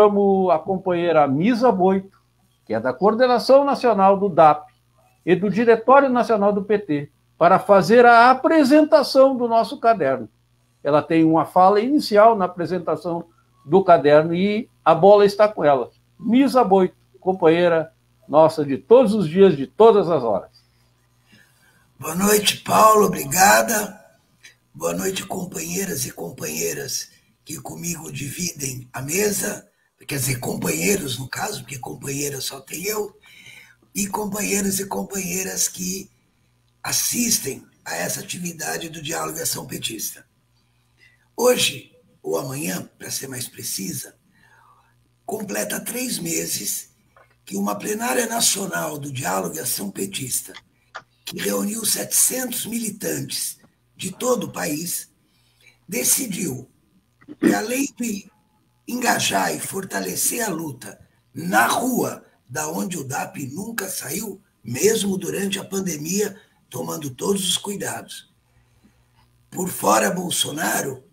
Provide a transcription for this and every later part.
chamo a companheira Misa Boito, que é da Coordenação Nacional do DAP e do Diretório Nacional do PT, para fazer a apresentação do nosso caderno. Ela tem uma fala inicial na apresentação do caderno e a bola está com ela. Misa Boito, companheira nossa de todos os dias, de todas as horas. Boa noite, Paulo, obrigada. Boa noite, companheiras e companheiras que comigo dividem a mesa, quer dizer, companheiros no caso, porque companheira só tem eu, e companheiros e companheiras que assistem a essa atividade do Diálogo e Ação Petista. Hoje, ou amanhã, para ser mais precisa, completa 3 meses que uma plenária nacional do Diálogo e Ação Petista, que reuniu 700 militantes de todo o país, decidiu que, além de engajar e fortalecer a luta na rua, da onde o DAP nunca saiu, mesmo durante a pandemia, tomando todos os cuidados. Por fora Bolsonaro,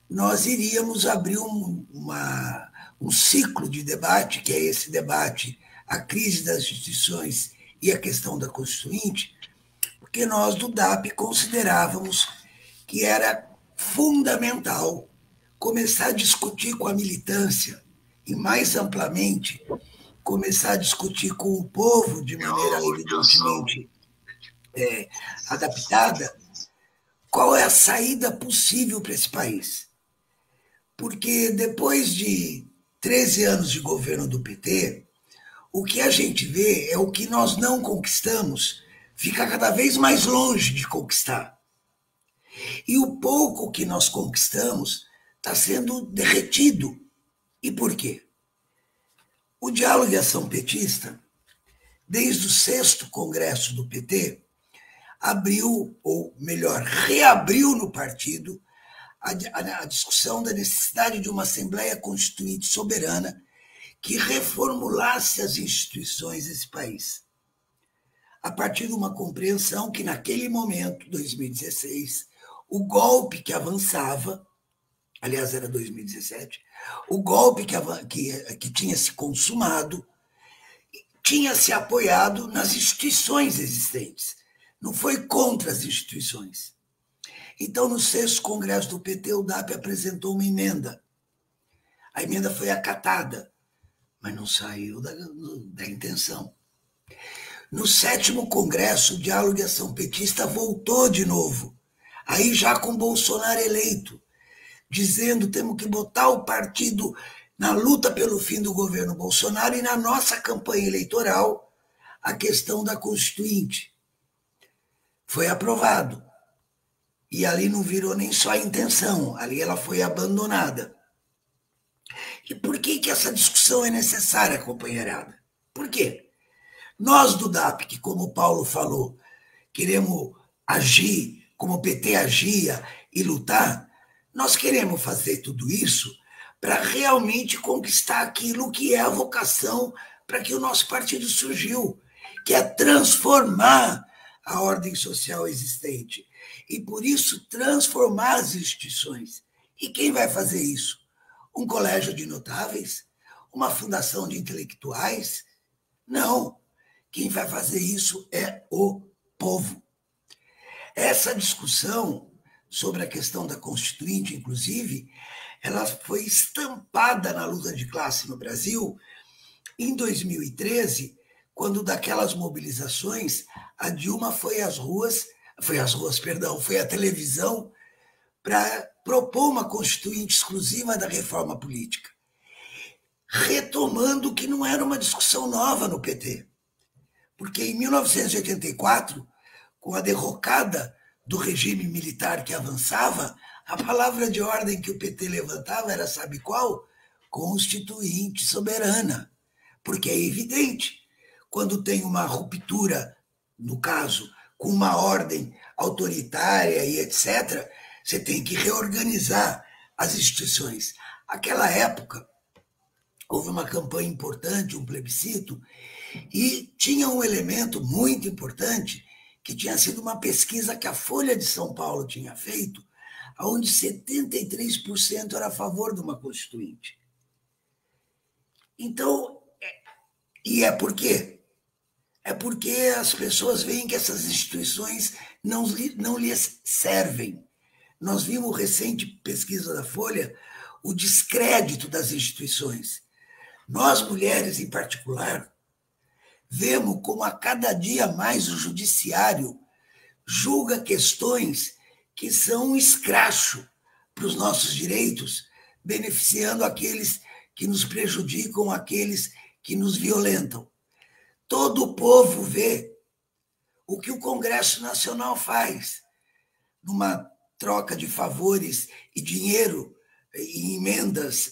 nós iríamos abrir um ciclo de debate, que é esse debate, a crise das instituições e a questão da Constituinte, porque nós do DAP considerávamos que era fundamental começar a discutir com a militância e, mais amplamente, começar a discutir com o povo de maneira evidentemente adaptada, qual é a saída possível para esse país. Porque depois de 13 anos de governo do PT, o que a gente vê é o que nós não conquistamos fica cada vez mais longe de conquistar. E o pouco que nós conquistamos está sendo derretido. E por quê? O Diálogo e Ação Petista, desde o 6º Congresso do PT, abriu, ou melhor, reabriu no partido a discussão da necessidade de uma Assembleia Constituinte soberana que reformulasse as instituições desse país. A partir de uma compreensão que, naquele momento, 2016, o golpe que avançava, aliás, era 2017, o golpe que tinha se consumado, tinha se apoiado nas instituições existentes. Não foi contra as instituições. Então, no 6º Congresso do PT, o DAP apresentou uma emenda. A emenda foi acatada, mas não saiu da intenção. No 7º Congresso, o Diálogo e Ação Petista voltou de novo, aí já com Bolsonaro eleito, dizendo que temos que botar o partido na luta pelo fim do governo Bolsonaro e na nossa campanha eleitoral a questão da Constituinte. Foi aprovado. E ali não virou nem só a intenção, ali ela foi abandonada. E por que essa discussão é necessária, companheirada? Por quê? Nós do DAP, que como o Paulo falou, queremos agir como o PT agia e lutar, nós queremos fazer tudo isso para realmente conquistar aquilo que é a vocação para que o nosso partido surgiu, que é transformar a ordem social existente. E, por isso, transformar as instituições. E quem vai fazer isso? Um colégio de notáveis? Uma fundação de intelectuais? Não. Quem vai fazer isso é o povo. Essa discussão sobre a questão da Constituinte, inclusive, ela foi estampada na luta de classe no Brasil em 2013, quando daquelas mobilizações, a Dilma foi à televisão para propor uma Constituinte exclusiva da reforma política, retomando que não era uma discussão nova no PT. Porque em 1984, com a derrocada do regime militar que avançava, a palavra de ordem que o PT levantava era, sabe qual? Constituinte soberana. Porque é evidente, quando tem uma ruptura, no caso, com uma ordem autoritária e etc., você tem que reorganizar as instituições. Naquela época, houve uma campanha importante, um plebiscito, e tinha um elemento muito importante, que tinha sido uma pesquisa que a Folha de São Paulo tinha feito, onde 73% era a favor de uma Constituinte. Então, e é por quê? É porque as pessoas veem que essas instituições não lhes servem. Nós vimos recente pesquisa da Folha o descrédito das instituições. Nós, mulheres em particular, vemos como a cada dia mais o judiciário julga questões que são um escracho para os nossos direitos, beneficiando aqueles que nos prejudicam, aqueles que nos violentam. Todo o povo vê o que o Congresso Nacional faz, numa troca de favores e dinheiro, e emendas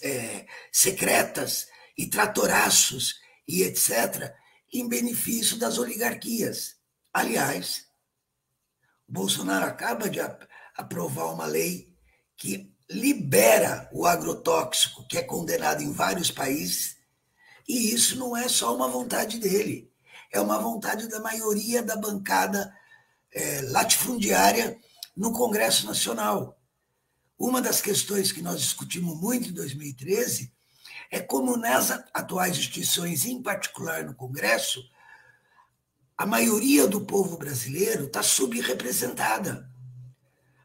secretas, e tratoraços, e etc., em benefício das oligarquias. Aliás, o Bolsonaro acaba de aprovar uma lei que libera o agrotóxico, que é condenado em vários países, e isso não é só uma vontade dele, é uma vontade da maioria da bancada latifundiária no Congresso Nacional. Uma das questões que nós discutimos muito em 2013 é como nas atuais instituições, em particular no Congresso, a maioria do povo brasileiro está subrepresentada.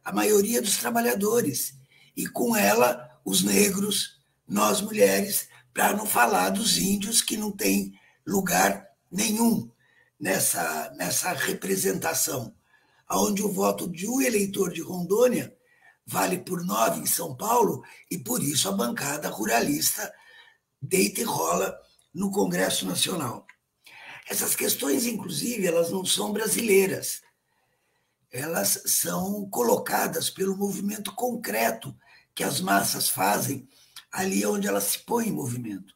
A maioria dos trabalhadores. E com ela, os negros, nós mulheres, para não falar dos índios que não têm lugar nenhum nessa representação, onde o voto de um eleitor de Rondônia vale por 9 em São Paulo, e por isso a bancada ruralista deita e rola no Congresso Nacional. Essas questões, inclusive, elas não são brasileiras. Elas são colocadas pelo movimento concreto que as massas fazem ali onde elas se põem em movimento.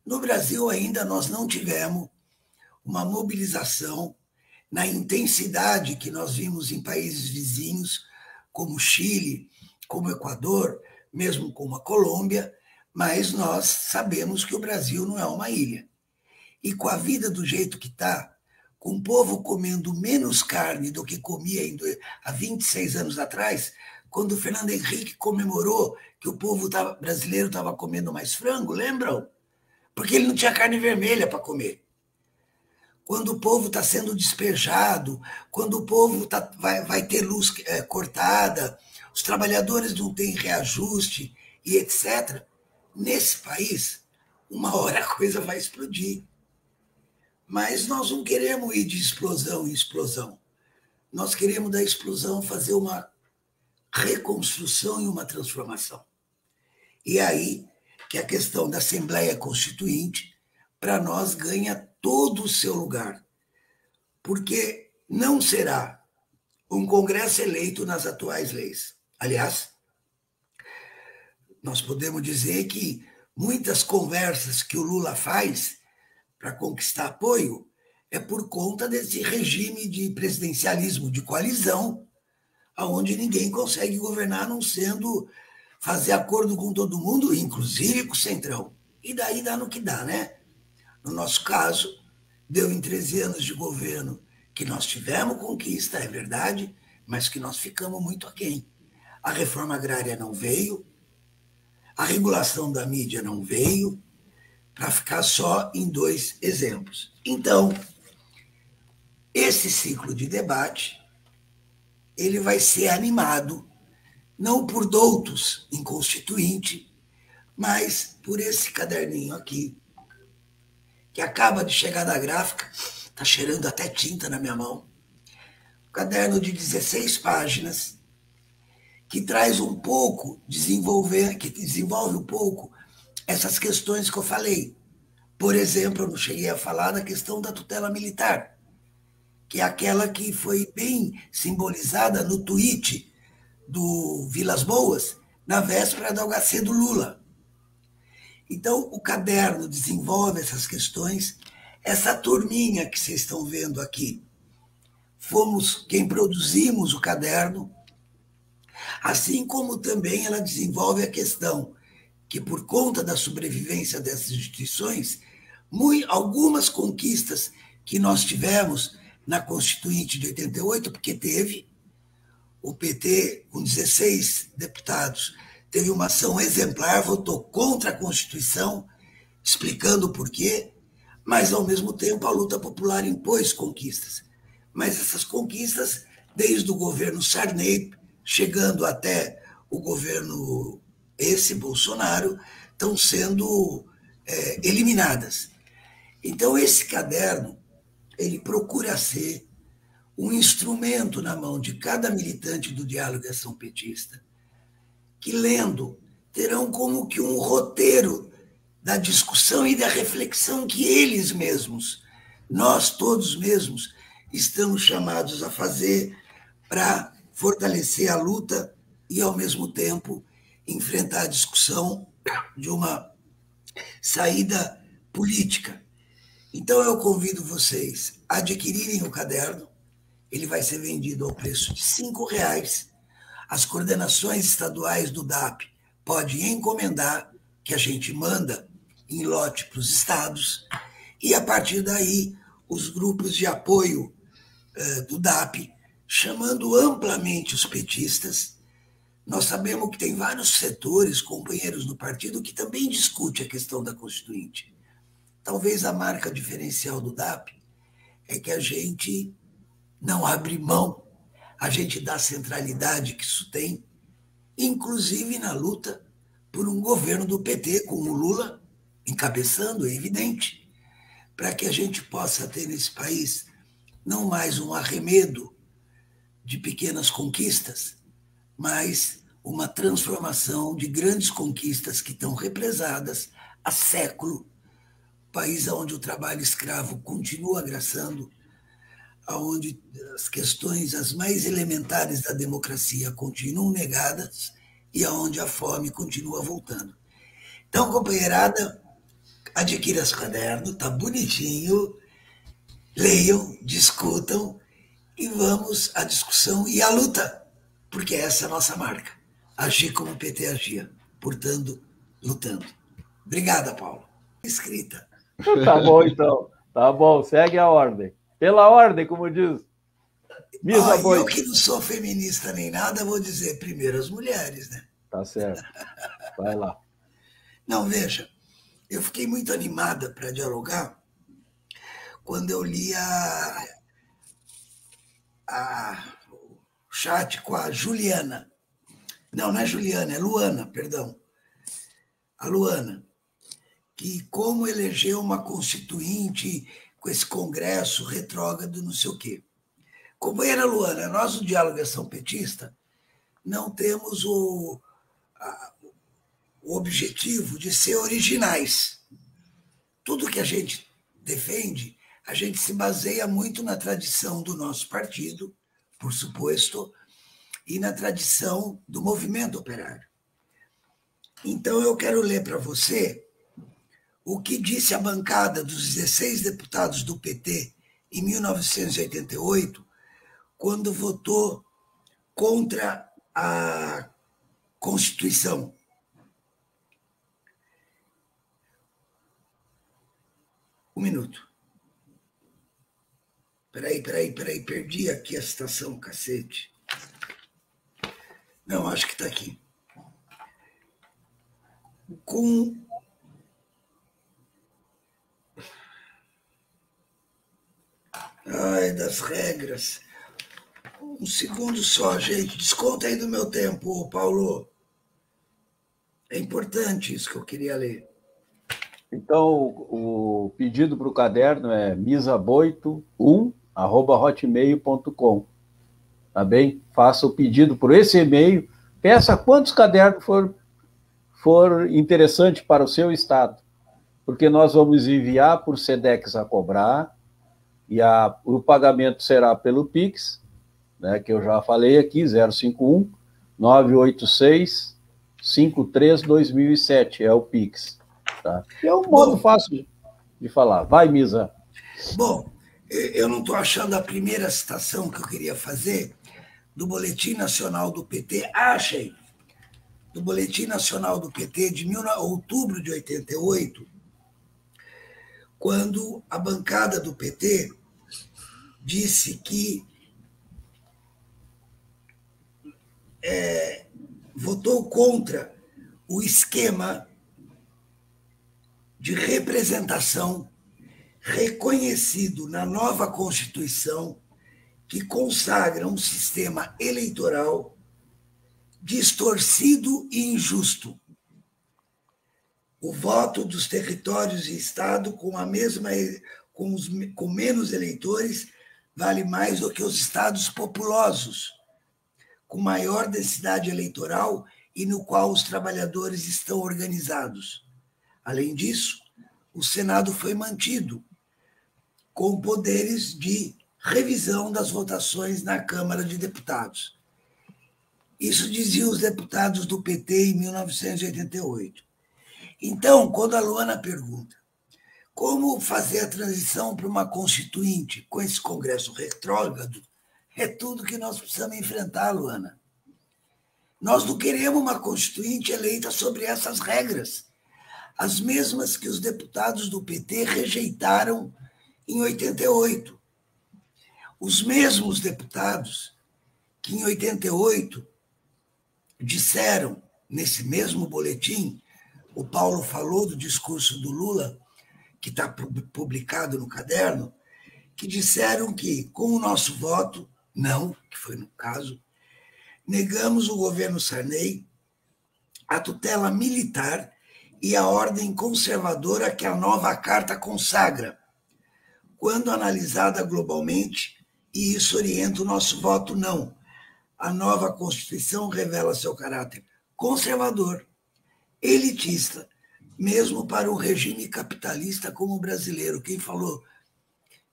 No Brasil, ainda nós não tivemos uma mobilização na intensidade que nós vimos em países vizinhos, como Chile, como Equador, mesmo como a Colômbia, mas nós sabemos que o Brasil não é uma ilha. E com a vida do jeito que está, com o povo comendo menos carne do que comia há 26 anos atrás, quando o Fernando Henrique comemorou que o povo brasileiro estava comendo mais frango, lembram? Porque ele não tinha carne vermelha para comer. Quando o povo está sendo despejado, quando o povo vai ter luz cortada, os trabalhadores não têm reajuste e etc., nesse país, uma hora a coisa vai explodir. Mas nós não queremos ir de explosão em explosão. Nós queremos da explosão fazer uma reconstrução e uma transformação. E aí que a questão da Assembleia Constituinte, para nós, ganha todo o seu lugar. Porque não será um Congresso eleito nas atuais leis. Aliás, nós podemos dizer que muitas conversas que o Lula faz para conquistar apoio é por conta desse regime de presidencialismo de coalizão, onde ninguém consegue governar não sendo fazer acordo com todo mundo, inclusive com o Centrão. E daí dá no que dá, né? No nosso caso, deu em 13 anos de governo que nós tivemos conquista, é verdade, mas que nós ficamos muito aquém. A reforma agrária não veio, a regulação da mídia não veio, para ficar só em 2 exemplos. Então, esse ciclo de debate, ele vai ser animado, não por doutos em Constituinte, mas por esse caderninho aqui, que acaba de chegar da gráfica, está cheirando até tinta na minha mão. Um caderno de 16 páginas, que traz um pouco, que desenvolve um pouco essas questões que eu falei. Por exemplo, eu não cheguei a falar da questão da tutela militar, que é aquela que foi bem simbolizada no tweet do Vilas Boas, na véspera da HC do Lula. Então, o caderno desenvolve essas questões. Essa turminha que vocês estão vendo aqui, fomos quem produzimos o caderno, assim como também ela desenvolve a questão que, por conta da sobrevivência dessas instituições, algumas conquistas que nós tivemos na Constituinte de 88, porque teve o PT, com 16 deputados, teve uma ação exemplar, votou contra a Constituição, explicando o porquê, mas, ao mesmo tempo, a luta popular impôs conquistas. Mas essas conquistas, desde o governo Sarney, chegando até o governo Bolsonaro, estão sendo eliminadas. Então, esse caderno, ele procura ser um instrumento na mão de cada militante do diálogo e ação petista, que, lendo, terão como que um roteiro da discussão e da reflexão que eles mesmos, nós todos mesmos, estamos chamados a fazer para fortalecer a luta e, ao mesmo tempo, enfrentar a discussão de uma saída política. Então, eu convido vocês a adquirirem o caderno. Ele vai ser vendido ao preço de R$ 5. As coordenações estaduais do DAP podem encomendar, que a gente manda em lote para os estados, e, a partir daí, os grupos de apoio do DAP, chamando amplamente os petistas. Nós sabemos que tem vários setores, companheiros do partido, que também discutem a questão da Constituinte. Talvez a marca diferencial do DAP é que a gente não abre mão, a gente dá a centralidade que isso tem, inclusive na luta por um governo do PT, com o Lula encabeçando, é evidente, para que a gente possa ter nesse país não mais um arremedo de pequenas conquistas, mas uma transformação de grandes conquistas que estão represadas há século, país onde o trabalho escravo continua agraçando, onde as questões as mais elementares da democracia continuam negadas e onde a fome continua voltando. Então, companheirada, adquira esse caderno, tá bonitinho, leiam, discutam e vamos à discussão e à luta, porque essa é a nossa marca. Agir como o PT agia, portanto, lutando. Obrigada, Paulo. Escrita. Tá bom, então. Tá bom, segue a ordem. Pela ordem, como diz. Eu que não sou feminista nem nada, vou dizer primeiro as mulheres, né? Tá certo. Vai lá. Não, veja, eu fiquei muito animada para dialogar quando eu li o chat com a Juliana. Não é Juliana, é Luana, perdão. A Luana, que como elegeu uma constituinte com esse congresso retrógrado, não sei o quê. Companheira Luana, nós do Diálogo e Ação Petista não temos o objetivo de ser originais. Tudo que a gente defende, a gente se baseia muito na tradição do nosso partido, por suposto, e na tradição do movimento operário. Então, eu quero ler para você o que disse a bancada dos 16 deputados do PT em 1988, quando votou contra a Constituição. Um minuto. Peraí, perdi aqui a citação, cacete. Não, acho que está aqui. Das regras. Um segundo só, gente. Desconta aí do meu tempo, Paulo. É importante isso que eu queria ler. Então, o pedido para o caderno é misaboito1@hotmail.com. Tá bem? Faça o pedido por esse e-mail. Peça quantos cadernos for interessante para o seu estado, porque nós vamos enviar por Sedex a cobrar e o pagamento será pelo Pix, né, que eu já falei aqui, 051-986-53-2007, é o Pix. Tá? É um modo fácil de falar. Vai, Misa. Bom, eu não estou achando a primeira citação que eu queria fazer do Boletim Nacional do PT. Achei! Do Boletim Nacional do PT de outubro de 88, quando a bancada do PT disse que votou contra o esquema de representação reconhecido na nova Constituição, que consagra um sistema eleitoral distorcido e injusto. O voto dos territórios e Estado com menos eleitores vale mais do que os estados populosos, com maior densidade eleitoral e no qual os trabalhadores estão organizados. Além disso, o Senado foi mantido com poderes de revisão das votações na Câmara de Deputados. Isso diziam os deputados do PT em 1988. Então, quando a Luana pergunta como fazer a transição para uma constituinte com esse Congresso retrógrado, é tudo que nós precisamos enfrentar, Luana. Nós não queremos uma constituinte eleita sobre essas regras, as mesmas que os deputados do PT rejeitaram em 88. Os mesmos deputados que em 88 disseram, nesse mesmo boletim, o Paulo falou do discurso do Lula, que está publicado no caderno, que disseram que, com o nosso voto, não, que foi no caso, negamos o governo Sarney, a tutela militar e a ordem conservadora que a nova carta consagra, quando analisada globalmente, e isso orienta o nosso voto não. A nova Constituição revela seu caráter conservador, elitista, mesmo para um regime capitalista como o brasileiro. Quem falou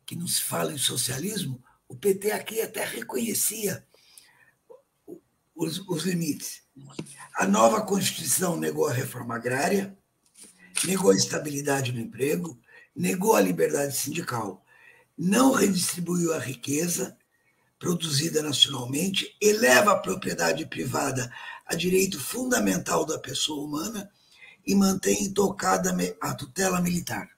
que não se fala em socialismo, o PT aqui até reconhecia os limites. A nova Constituição negou a reforma agrária, negou a estabilidade no emprego, negou a liberdade sindical, não redistribuiu a riqueza produzida nacionalmente, eleva a propriedade privada a direito fundamental da pessoa humana e mantém intocada a tutela militar.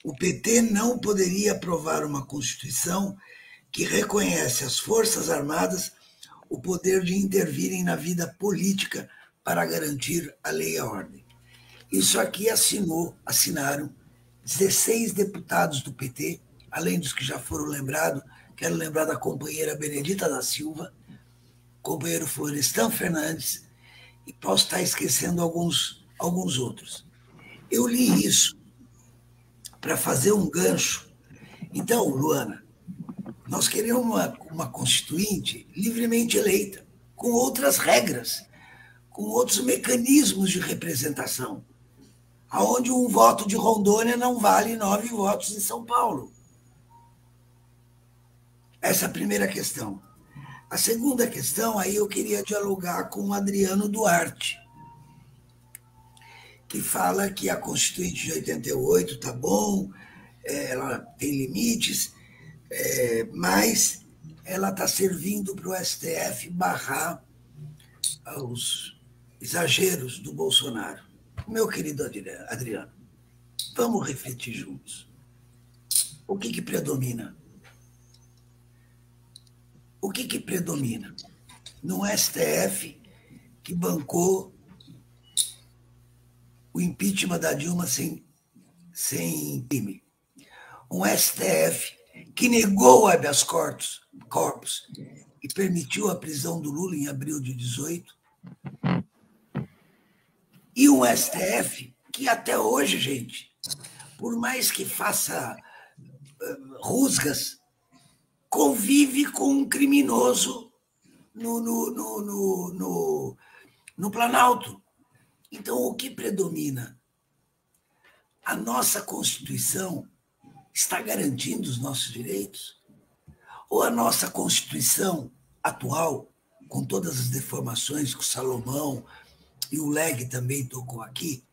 O PT não poderia aprovar uma Constituição que reconhece às Forças Armadas o poder de intervirem na vida política para garantir a lei e a ordem. Isso aqui assinaram 16 deputados do PT, além dos que já foram lembrados. Quero lembrar da companheira Benedita da Silva, companheiro Florestan Fernandes, e posso estar esquecendo alguns outros. Eu li isso para fazer um gancho. Então, Luana, nós queremos uma constituinte livremente eleita, com outras regras, com outros mecanismos de representação, onde um voto de Rondônia não vale 9 votos em São Paulo. Essa é a primeira questão. A segunda questão, aí eu queria dialogar com o Adriano Duarte, que fala que a Constituinte de 88 está bom, ela tem limites, mas ela está servindo para o STF barrar os exageros do Bolsonaro. Meu querido Adriano, vamos refletir juntos. O que predomina? O que predomina? No STF, que bancou o impeachment da Dilma sem crime. Um STF que negou o habeas corpus e permitiu a prisão do Lula em abril de 18. E um STF que até hoje, gente, por mais que faça rusgas, convive com um criminoso no Planalto. Então, o que predomina? A nossa Constituição está garantindo os nossos direitos? Ou a nossa Constituição atual, com todas as deformações que o Salomão e o Leg também tocou aqui,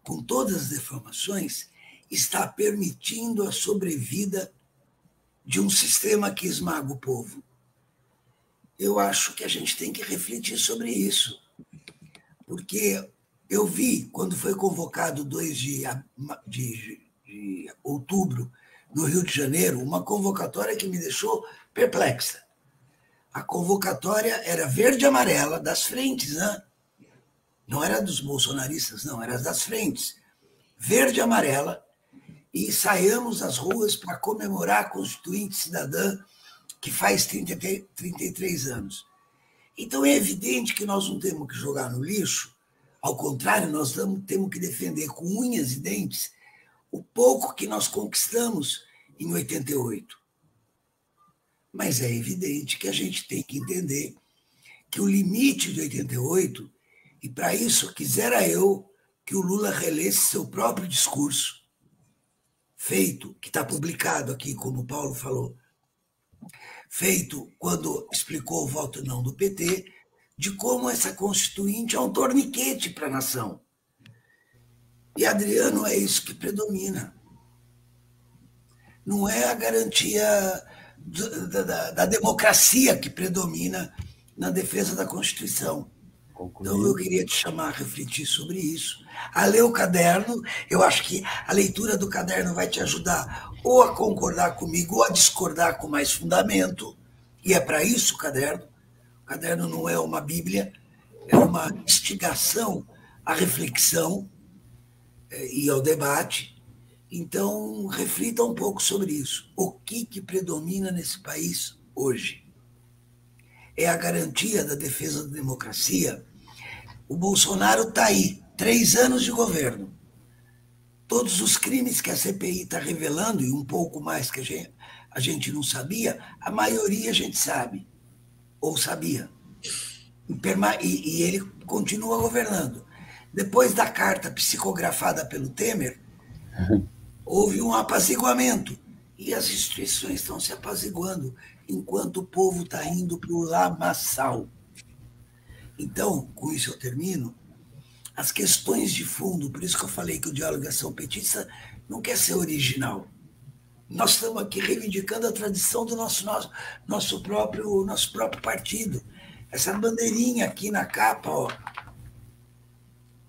com todas as deformações, está permitindo a sobrevida de um sistema que esmaga o povo? Eu acho que a gente tem que refletir sobre isso, porque eu vi, quando foi convocado 2 de outubro, no Rio de Janeiro, uma convocatória que me deixou perplexa. A convocatória era verde e amarela, das frentes, né? Não era dos bolsonaristas, não, era das frentes. verde e amarela, e saiamos às ruas para comemorar a Constituinte Cidadã, que faz 33 anos. Então, é evidente que nós não temos que jogar no lixo, ao contrário, nós temos que defender com unhas e dentes o pouco que nós conquistamos em 88. Mas é evidente que a gente tem que entender que o limite de 88, e para isso quisera eu que o Lula relesse seu próprio discurso, feito, que está publicado aqui, como o Paulo falou, feito quando explicou o voto não do PT, de como essa Constituinte é um torniquete para a nação. E, Adriano, é isso que predomina. Não é a garantia da democracia que predomina na defesa da Constituição. Então, eu queria te chamar a refletir sobre isso, a ler o caderno. Eu acho que a leitura do caderno vai te ajudar ou a concordar comigo ou a discordar com mais fundamento, e é para isso o caderno. O caderno não é uma bíblia, é uma instigação à reflexão e ao debate. Então, reflita um pouco sobre isso. O que predomina nesse país hoje? É a garantia da defesa da democracia. O Bolsonaro está aí, 3 anos de governo. Todos os crimes que a CPI está revelando, e um pouco mais que a gente não sabia, a maioria a gente sabe, ou sabia. E ele continua governando. Depois da carta psicografada pelo Temer, houve um apaziguamento. E as instituições estão se apaziguando, enquanto o povo está indo para o lamaçal. Então, com isso eu termino, as questões de fundo, por isso que eu falei que o diálogo Ação Petista não quer ser original. Nós estamos aqui reivindicando a tradição do nosso próprio partido. Essa bandeirinha aqui na capa, ó.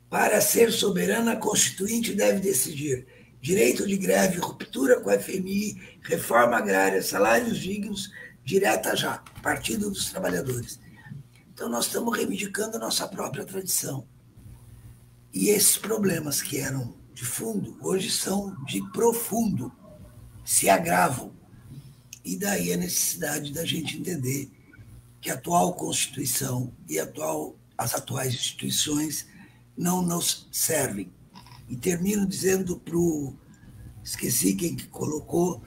Para ser soberana, a Constituinte deve decidir direito de greve, ruptura com a FMI, reforma agrária, salários dignos, direta já, Partido dos Trabalhadores. Então, nós estamos reivindicando a nossa própria tradição. E esses problemas que eram de fundo, hoje são de profundo, se agravam. E daí a necessidade da gente entender que a atual Constituição e as atuais instituições não nos servem. E termino dizendo para o... Esqueci quem que colocou,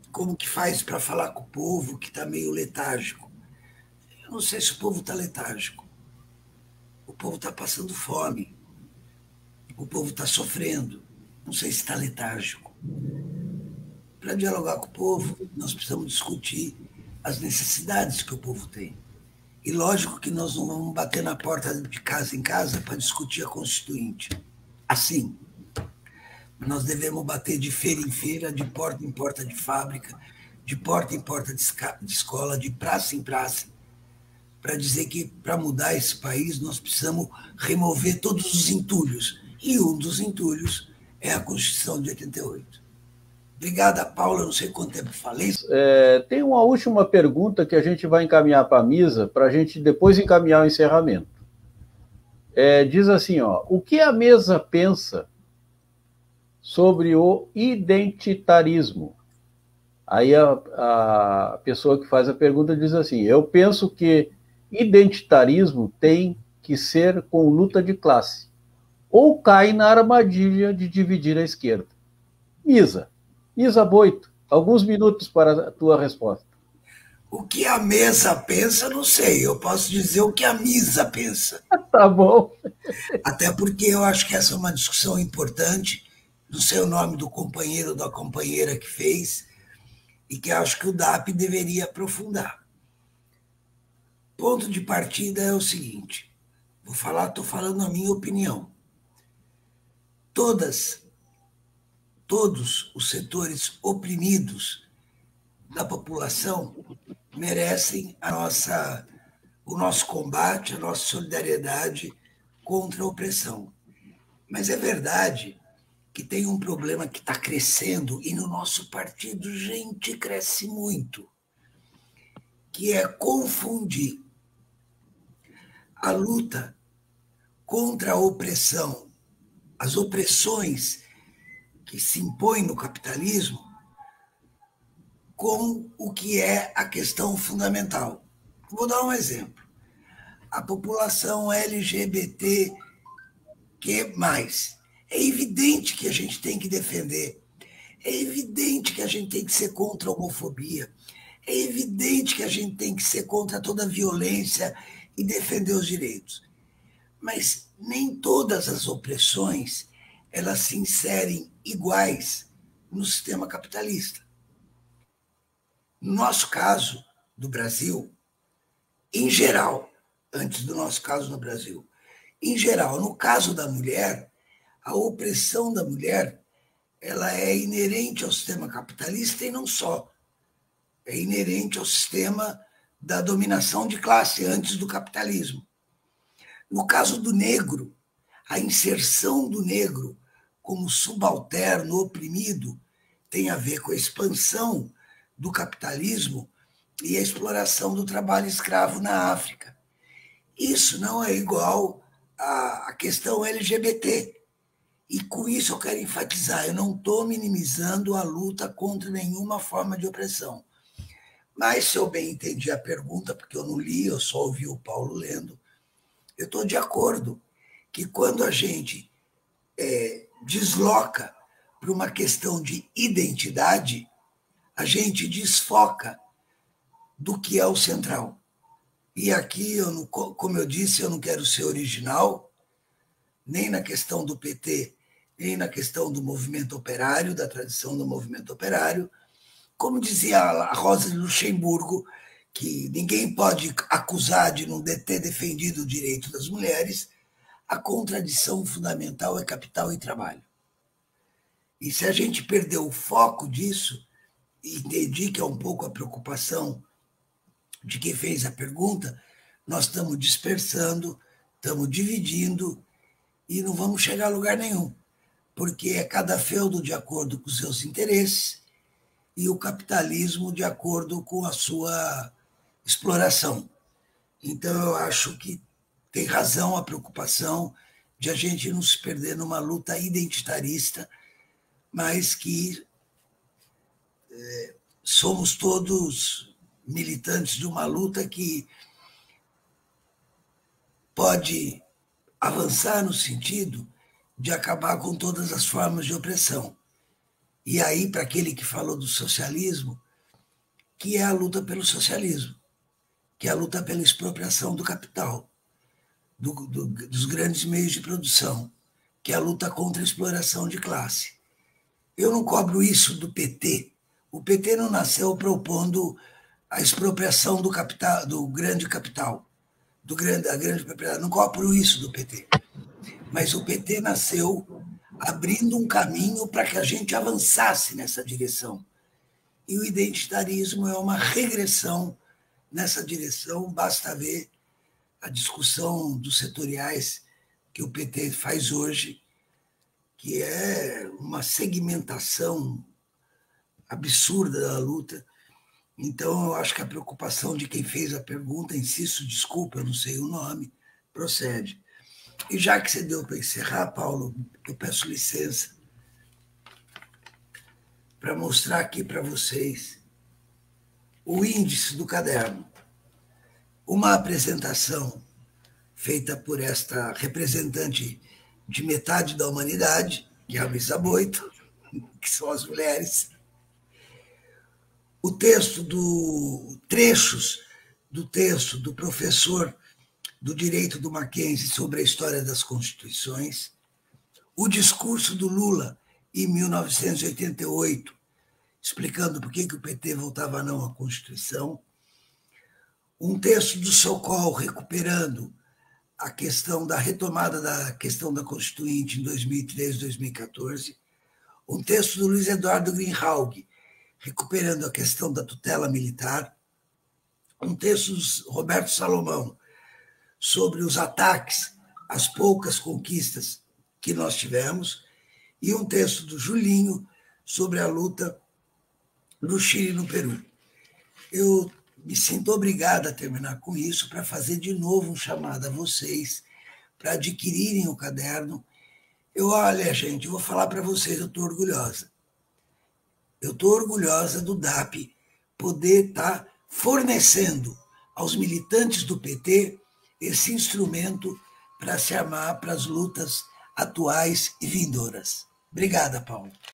como que faz para falar com o povo que está meio letárgico. Eu não sei se o povo está letárgico. O povo está passando fome. O povo está sofrendo. Não sei se está letárgico. Para dialogar com o povo, nós precisamos discutir as necessidades que o povo tem. E lógico que nós não vamos bater na porta de casa em casa para discutir a Constituinte. Assim. Nós devemos bater de feira em feira, de porta em porta de fábrica, de porta em porta de escola, de praça em praça, para dizer que, para mudar esse país, nós precisamos remover todos os entulhos. E um dos entulhos é a Constituição de 88. Obrigada, Paula. Não sei quanto tempo falei. Tem uma última pergunta que a gente vai encaminhar para a Misa, para a gente depois encaminhar o encerramento. Diz assim, ó, o que a mesa pensa sobre o identitarismo? Aí a pessoa que faz a pergunta diz assim, eu penso que identitarismo tem que ser com luta de classe, ou cai na armadilha de dividir a esquerda. Misa Boito, alguns minutos para a tua resposta. O que a mesa pensa, não sei. Eu posso dizer o que a Misa pensa. Tá bom. Até porque eu acho que essa é uma discussão importante. Não sei o nome do companheiro ou da companheira que fez, e que acho que o DAP deveria aprofundar. Ponto de partida é o seguinte, estou falando a minha opinião. Todos os setores oprimidos da população merecem o nosso combate, a nossa solidariedade contra a opressão. Mas é verdade que tem um problema que está crescendo, e no nosso partido, gente, cresce muito, que é confundir a luta contra a opressão as opressões que se impõem no capitalismo com o que é a questão fundamental. Vou dar um exemplo. A população LGBTQ+. É evidente que a gente tem que defender. É evidente que a gente tem que ser contra a homofobia. É evidente que a gente tem que ser contra toda a violência e defender os direitos. Mas nem todas as opressões elas se inserem iguais no sistema capitalista. No nosso caso, do Brasil, em geral, antes do nosso caso no Brasil, em geral, no caso da mulher, a opressão da mulher ela é inerente ao sistema capitalista e não só. É inerente ao sistema da dominação de classe antes do capitalismo. No caso do negro, a inserção do negro como subalterno, oprimido, tem a ver com a expansão do capitalismo e a exploração do trabalho escravo na África. Isso não é igual à questão LGBT. E com isso eu quero enfatizar, eu não estou minimizando a luta contra nenhuma forma de opressão. Mas, se eu bem entendi a pergunta, porque eu não li, eu só ouvi o Paulo lendo, eu estou de acordo que quando a gente desloca para uma questão de identidade, a gente desfoca do que é o central. E aqui, como eu disse, eu não quero ser original, nem na questão do PT, nem na questão do movimento operário, da tradição do movimento operário. Como dizia a Rosa de Luxemburgo, que ninguém pode acusar de não ter defendido o direito das mulheres, a contradição fundamental é capital e trabalho. E se a gente perder o foco disso, e entendi que é um pouco a preocupação de quem fez a pergunta, nós estamos dispersando, estamos dividindo e não vamos chegar a lugar nenhum, porque é cada feudo de acordo com os seus interesses e o capitalismo de acordo com a sua exploração. Então, eu acho que tem razão a preocupação de a gente não se perder numa luta identitarista, mas que somos todos militantes de uma luta que pode avançar no sentido de acabar com todas as formas de opressão. E aí, para aquele que falou do socialismo, que é a luta pelo socialismo, que é a luta pela expropriação do capital, dos grandes meios de produção, que é a luta contra a exploração de classe. Eu não cobro isso do PT. O PT não nasceu propondo a expropriação do capital, do grande capital, da grande propriedade. Não cobro isso do PT. Mas o PT nasceu abrindo um caminho para que a gente avançasse nessa direção. E o identitarismo é uma regressão nessa direção, basta ver a discussão dos setoriais que o PT faz hoje, que é uma segmentação absurda da luta. Então, eu acho que a preocupação de quem fez a pergunta, insisto, desculpa, eu não sei o nome, procede. E já que você deu para encerrar, Paulo, eu peço licença para mostrar aqui para vocês o índice do caderno. Uma apresentação feita por esta representante de metade da humanidade, que é a Misa Boito, que são as mulheres. O texto trechos do texto do professor do direito do Mackenzie sobre a história das constituições, o discurso do Lula em 1988, explicando por que o PT votava não à Constituição, um texto do Sokol recuperando a questão da retomada da questão da Constituinte em 2013, 2014, um texto do Luiz Eduardo Greenhalgh recuperando a questão da tutela militar, um texto do Roberto Salomão sobre os ataques às poucas conquistas que nós tivemos, e um texto do Julinho sobre a luta no Chile e no Peru. Eu me sinto obrigado a terminar com isso para fazer de novo um chamado a vocês para adquirirem o caderno. Olha, gente, eu vou falar para vocês, eu estou orgulhosa. Eu estou orgulhosa do DAP poder estar fornecendo aos militantes do PT esse instrumento para se armar para as lutas atuais e vindouras. Obrigada, Paulo.